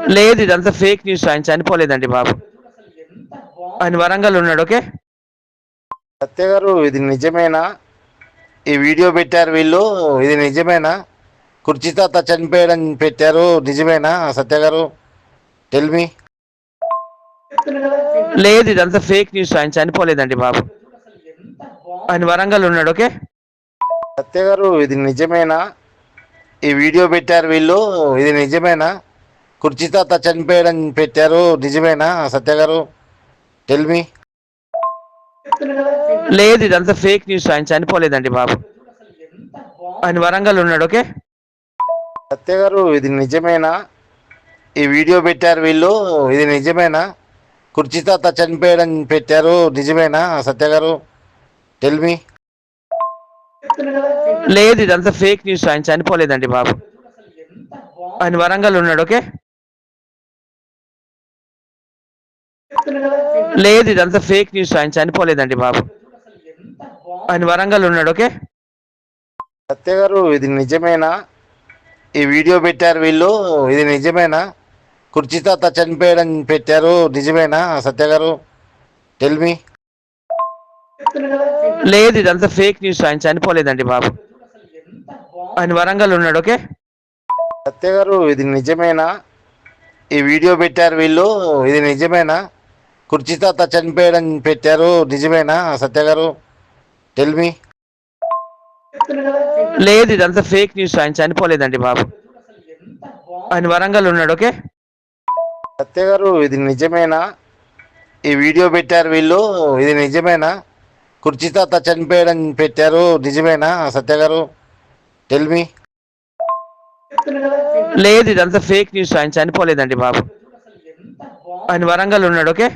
లేదు, ఇదంతా fake news. ఆయన చనిపోలేదండి బాబు. ఆయన వరంగల్ ఉన్నాడు. ఓకే. సత్య గారు, ఇది నిజమేనా? ఈ వీడియో పెట్టారు వీళ్ళు, ఇది నిజమేనా? కుర్చీ తాత చనిపోయాడని పెట్టారు, నిజమేనా సత్య గారు? Tell me. లేదు, ఇదంతా ఫేక్ న్యూస్. ఆయన చనిపోలేదండి బాబు. ఆయన వరంగల్ ఉన్నాడు. ఓకే. సత్య గారు, ఇది నిజమేనా? ఈ వీడియో పెట్టారు వీళ్ళు, ఇది నిజమేనా? కుర్చీ తాత చనిపోయాడని పెట్టారు, నిజమేనా సత్య గారు? Tell me. లేదు, ఇదంతా ఫేక్ న్యూస్. ఆయన చనిపోలేదండి బాబు. ఆయన వరంగల్ ఉన్నాడు. ఓకే. సత్య గారు, ఇది నిజమేనా? ఈ వీడియో పెట్టారు వీళ్ళు, ఇది నిజమేనా? కుర్చీ తాత చనిపోయాడని పెట్టారు, నిజమేనా సత్య గారు? Tell me. లేదు, ఇదంతా ఫేక్ న్యూస్. ఆయన చనిపోలేదండి బాబు. ఆయన వరంగల్ ఉన్నాడు. ఓకే. లేదు, ఇదంతా ఫేక్ న్యూస్. ఆయన చనిపోలేదండి బాబు. ఆయన వరంగల్ ఉన్నాడు. ఓకే. సత్య గారు, ఇది నిజమేనా? ఈ వీడియో పెట్టారు వీళ్ళు, ఇది నిజమేనా? కుర్చీ తాత చనిపోయాడని పెట్టారు, నిజమేనా సత్య గారు? Tell me. లేదు, ఇదంతా ఫేక్ న్యూస్. ఆయన చనిపోలేదండి బాబు. ఆయన వరంగల్ ఉన్నాడు. ఓకే. సత్య గారు, ఇది నిజమేనా? ఈ వీడియో పెట్టారు వీళ్ళు, ఇది నిజమేనా? కుర్చీ తాత చనిపోయాడని పెట్టారు, నిజమేనా సత్య గారు? Tell me. లేదు, ఇదంతా ఫేక్ న్యూస్. ఆయన చనిపోలేదండి బాబు. ఆయన వరంగల్ ఉన్నాడు. ఓకే. సత్య గారు, ఇది నిజమేనా? ఈ వీడియో పెట్టారు వీళ్ళు, ఇది నిజమేనా? కుర్చీ తాత చనిపోయాడని పెట్టారు, నిజమేనా సత్య గారు? Tell me. లేదు, ఇదంతా ఫేక్ న్యూస్. ఆయన చనిపోలేదండి బాబు. ఆయన వరంగల్ ఉన్నాడు. ఓకే.